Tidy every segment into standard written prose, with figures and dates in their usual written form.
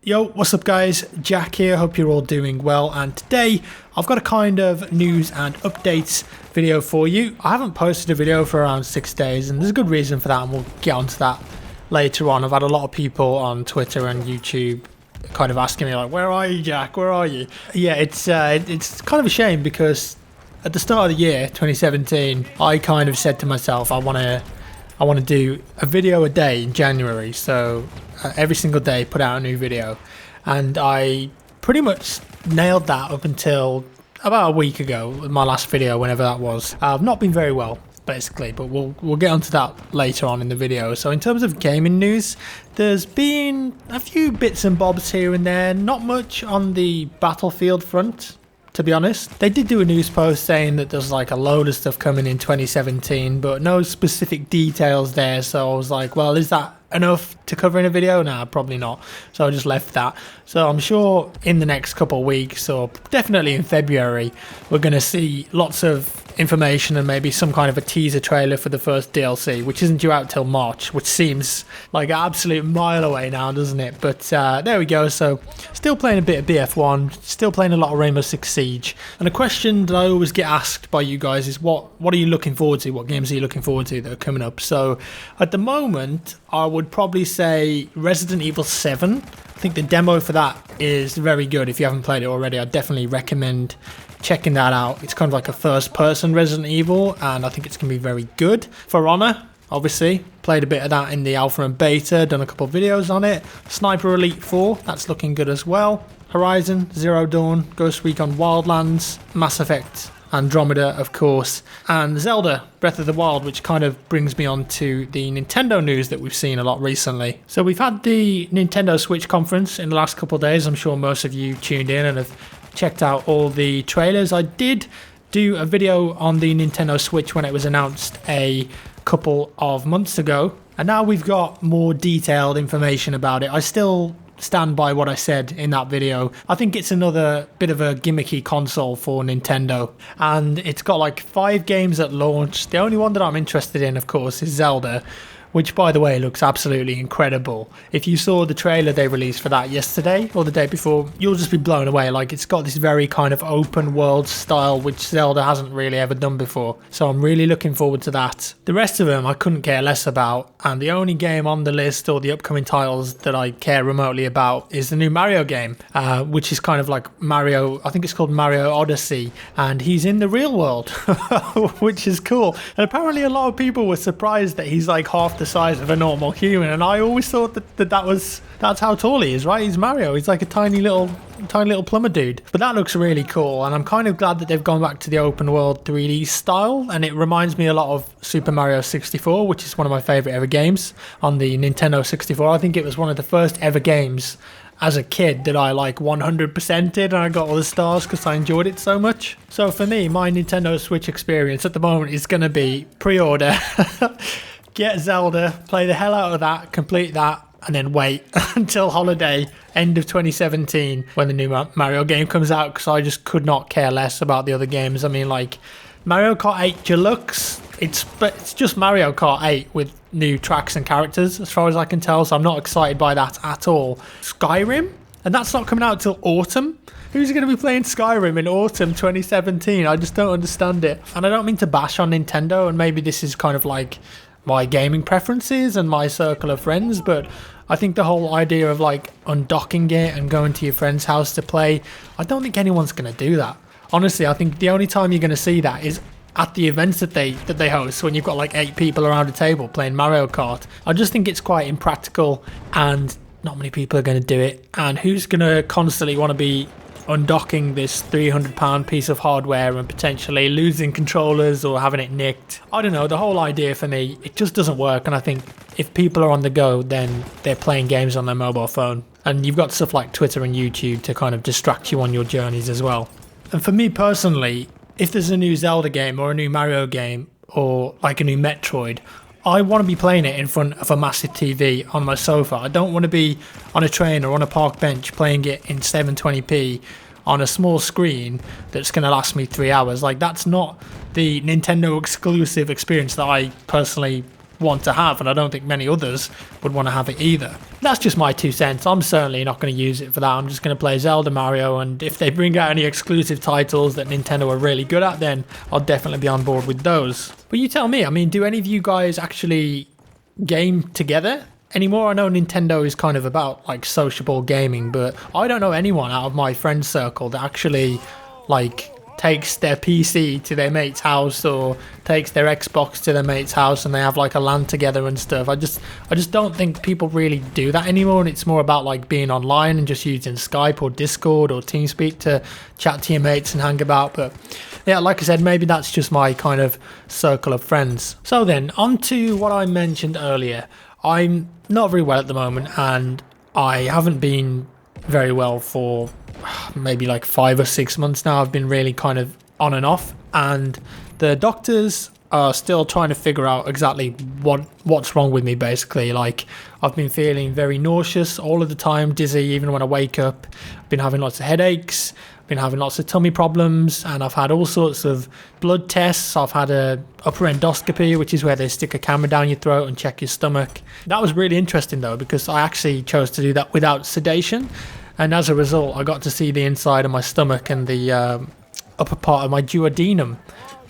Yo, what's up guys? Jack here, hope you're all doing well, and today I've got a kind of news and updates video for you. I haven't posted a video for around 6 days and there's a good reason for that, and we'll get onto that later on. I've had a lot of people on Twitter and YouTube kind of asking me like, where are you, Jack? Where are you? Yeah, it's kind of a shame because at the start of the year, 2017, I kind of said to myself, I want to do a video a day in January, so every single day put out a new video, and I pretty much nailed that up until about a week ago, my last video, whenever that was. I've not been very well, basically, but we'll get onto that later on in the video. So in terms of gaming news, there's been a few bits and bobs here and there, not much on the Battlefield front. To be honest, they did do a news post saying that there's like a load of stuff coming in 2017, but no specific details there. So I was like, well, is that enough to cover in a video? Nah, probably not. So I just left that. So I'm sure in the next couple of weeks, or definitely in February, we're going to see lots of information and maybe some kind of a teaser trailer for the first DLC, which isn't due out till March, which seems like an absolute mile away now, doesn't it? But there we go. So still playing a bit of BF1, still playing a lot of Rainbow Six Siege. And a question that I always get asked by you guys is what are you looking forward to? What games are you looking forward to that are coming up? So at the moment, I would probably say Resident Evil 7. I think the demo for that is very good. If you haven't played it already, I definitely recommend checking that out. It's kind of like a first-person Resident Evil, and I think it's going to be very good. For Honor, obviously, played a bit of that in the alpha and beta, done a couple of videos on it. Sniper Elite 4, that's looking good as well. Horizon, Zero Dawn, Ghost Recon Wildlands, Mass Effect Andromeda, of course, and Zelda Breath of the Wild, which kind of brings me on to the Nintendo news that we've seen a lot recently. So we've had the Nintendo Switch conference in the last couple of days. I'm sure most of you tuned in and have checked out all the trailers. I did do a video on the Nintendo Switch when it was announced a couple of months ago, and now we've got more detailed information about it. I still stand by what I said in that video. I think it's another bit of a gimmicky console for Nintendo, and it's got like 5 games at launch. The only one that I'm interested in, of course, is Zelda, which, by the way, looks absolutely incredible. If you saw the trailer they released for that yesterday or the day before, you'll just be blown away. Like, it's got this very kind of open world style, which Zelda hasn't really ever done before. So I'm really looking forward to that. The rest of them I couldn't care less about, and the only game on the list or the upcoming titles that I care remotely about is the new Mario game, which is kind of like Mario, I think it's called Mario Odyssey, and he's in the real world, which is cool. And apparently a lot of people were surprised that he's like half the size of a normal human, and I always thought that's how tall he is, right? He's Mario. He's like a tiny little plumber dude. But that looks really cool, and I'm kind of glad that they've gone back to the open world 3D style, and it reminds me a lot of Super Mario 64, which is one of my favorite ever games on the Nintendo 64. I think it was one of the first ever games as a kid that I like 100%ed, and I got all the stars because I enjoyed it so much. So for me, my Nintendo Switch experience at the moment is going to be pre-order, get Zelda, play the hell out of that, complete that, and then wait until holiday, end of 2017, when the new Mario game comes out, because I just could not care less about the other games. I mean, like, Mario Kart 8 Deluxe, it's just Mario Kart 8 with new tracks and characters, as far as I can tell, so I'm not excited by that at all. Skyrim? And that's not coming out till autumn? Who's going to be playing Skyrim in autumn 2017? I just don't understand it. And I don't mean to bash on Nintendo, and maybe this is kind of like my gaming preferences and my circle of friends, but I think the whole idea of like undocking it and going to your friend's house to play, I don't think anyone's going to do that. Honestly, I think the only time you're going to see that is at the events that they host, when you've got like 8 people around a table playing Mario Kart. I just think it's quite impractical, and not many people are going to do it. And who's going to constantly want to be undocking this £300 piece of hardware and potentially losing controllers or having it nicked? I don't know, the whole idea for me, it just doesn't work. And I think if people are on the go, then they're playing games on their mobile phone, and you've got stuff like Twitter and YouTube to kind of distract you on your journeys as well. And for me personally, if there's a new Zelda game or a new Mario game or like a new Metroid, I want to be playing it in front of a massive TV on my sofa. I don't want to be on a train or on a park bench playing it in 720p on a small screen that's going to last me 3 hours. Like, that's not the Nintendo exclusive experience that I personally want to have, and I don't think many others would want to have it either. That's just my 2 cents. I'm certainly not going to use it for that. I'm just going to play Zelda, Mario, and if they bring out any exclusive titles that Nintendo are really good at, then I'll definitely be on board with those. But you tell me, I mean, do any of you guys actually game together anymore? I know Nintendo is kind of about like sociable gaming, but I don't know anyone out of my friend circle that actually like takes their PC to their mate's house or takes their Xbox to their mate's house and they have like a LAN together and stuff. I just don't think people really do that anymore, and it's more about like being online and just using Skype or Discord or TeamSpeak to chat to your mates and hang about. But yeah, like I said, maybe that's just my kind of circle of friends. So then on to what I mentioned earlier. I'm not very well at the moment, and I haven't been very well for maybe like 5 or 6 months now. I've been really kind of on and off, and the doctors are still trying to figure out exactly what's wrong with me. Basically, like, I've been feeling very nauseous all of the time, dizzy even when I wake up. I've been having lots of headaches, been having lots of tummy problems, and I've had all sorts of blood tests. I've had a upper endoscopy, which is where they stick a camera down your throat and check your stomach. That was really interesting though, because I actually chose to do that without sedation, and as a result I got to see the inside of my stomach and the upper part of my duodenum,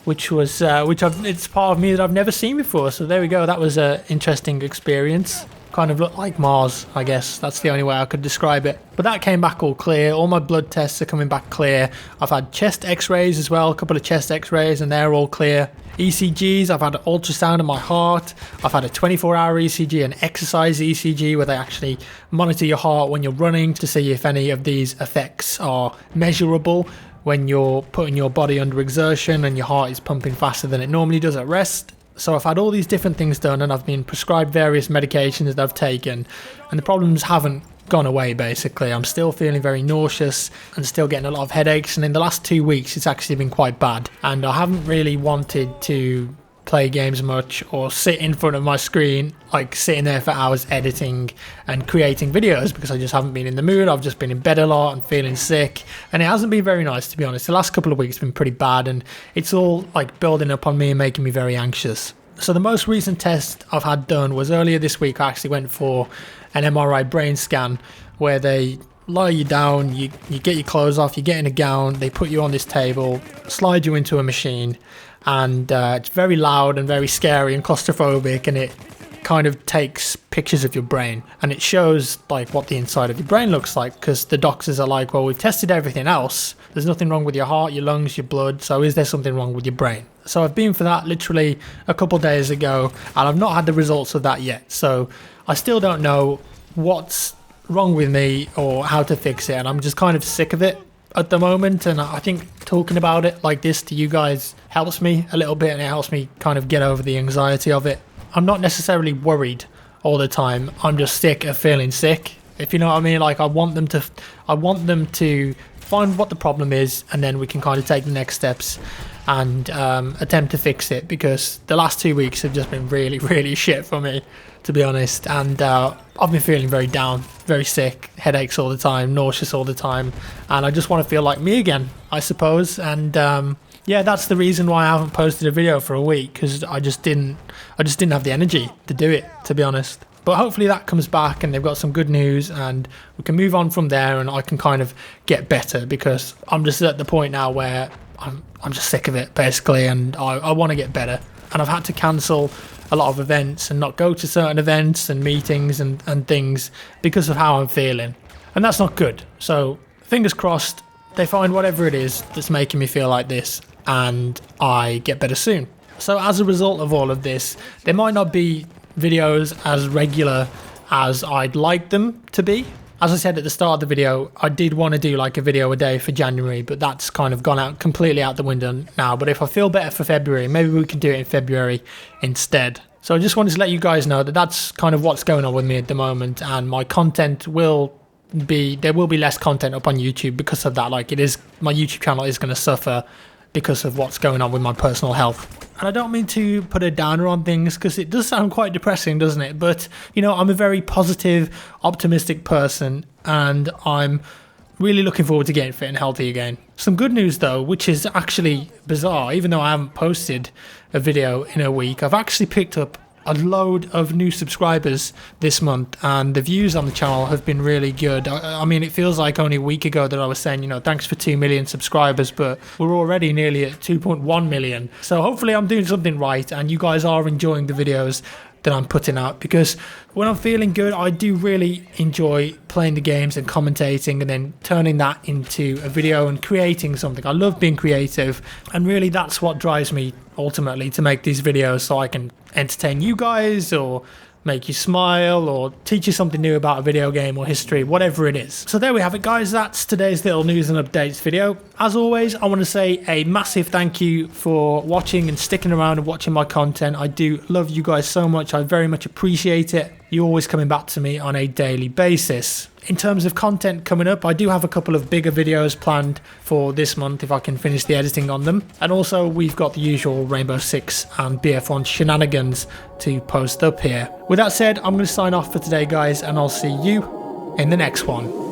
which it's part of me that I've never seen before. So there we go, that was an interesting experience. Kind of looked like Mars, I guess. That's the only way I could describe it. But that came back all clear. All my blood tests are coming back clear. I've had chest x-rays as well, a couple of chest x-rays, and they're all clear. ECGs, I've had an ultrasound of my heart. I've had a 24-hour ECG, an exercise ECG, where they actually monitor your heart when you're running to see if any of these effects are measurable when you're putting your body under exertion and your heart is pumping faster than it normally does at rest. So I've had all these different things done, and I've been prescribed various medications that I've taken, and the problems haven't gone away. Basically, I'm still feeling very nauseous and still getting a lot of headaches, and in the last 2 weeks it's actually been quite bad, and I haven't really wanted to play games much or sit in front of my screen, like sitting there for hours editing and creating videos, because I just haven't been in the mood. I've just been in bed a lot and feeling sick, and it hasn't been very nice, to be honest. The last couple of weeks have been pretty bad, and it's all like building up on me and making me very anxious. So the most recent test I've had done was earlier this week. I actually went for an MRI brain scan, where they lie you down, you get your clothes off, you get in a gown, they put you on this table, slide you into a machine, and it's very loud and very scary and claustrophobic, and it kind of takes pictures of your brain, and it shows like what the inside of your brain looks like, because the doctors are like, well, we've tested everything else, there's nothing wrong with your heart, your lungs, your blood, so is there something wrong with your brain? So I've been for that literally a couple days ago, and I've not had the results of that yet, so I still don't know what's wrong with me or how to fix it, and I'm just kind of sick of it at the moment. And I think talking about it like this to you guys helps me a little bit, and it helps me kind of get over the anxiety of it. I'm not necessarily worried all the time, I'm just sick of feeling sick, if you know what I mean. Like, I want them to find what the problem is, and then we can kind of take the next steps and attempt to fix it, because the last 2 weeks have just been really, really shit for me, to be honest. And I've been feeling very down, very sick, headaches all the time, nauseous all the time, and I just want to feel like me again, I suppose. And yeah, that's the reason why I haven't posted a video for a week, because I just didn't have the energy to do it, to be honest. But hopefully that comes back and they've got some good news, and we can move on from there, and I can kind of get better, because I'm just at the point now where I'm just sick of it, basically, and I want to get better. And I've had to cancel a lot of events and not go to certain events and meetings and things because of how I'm feeling. And that's not good. So fingers crossed they find whatever it is that's making me feel like this, and I get better soon. So as a result of all of this, there might not be videos as regular as I'd like them to be. As I said at the start of the video, I did want to do like a video a day for January, but that's kind of gone completely out the window now. But if I feel better for February, maybe we can do it in February instead. So I just wanted to let you guys know that that's kind of what's going on with me at the moment, and my content there will be less content up on YouTube because of that. Like, my YouTube channel is going to suffer because of what's going on with my personal health. And I don't mean to put a downer on things, because it does sound quite depressing, doesn't it? But, you know, I'm a very positive, optimistic person, and I'm really looking forward to getting fit and healthy again. Some good news though, which is actually bizarre, even though I haven't posted a video in a week, I've actually picked up a load of new subscribers this month, and the views on the channel have been really good. I mean, it feels like only a week ago that I was saying, you know, thanks for 2 million subscribers, but we're already nearly at 2.1 million. So hopefully I'm doing something right and you guys are enjoying the videos that I'm putting out, because when I'm feeling good, I do really enjoy playing the games and commentating and then turning that into a video and creating something. I love being creative, and really that's what drives me ultimately to make these videos, so I can entertain you guys or make you smile or teach you something new about a video game or history, whatever it is. So there we have it, guys. That's today's little news and updates video. As always, I want to say a massive thank you for watching and sticking around and watching my content. I do love you guys so much. I very much appreciate it. You're always coming back to me on a daily basis. In terms of content coming up, I do have a couple of bigger videos planned for this month if I can finish the editing on them. And also we've got the usual Rainbow Six and BF1 shenanigans to post up here. With that said, I'm going to sign off for today, guys, and I'll see you in the next one.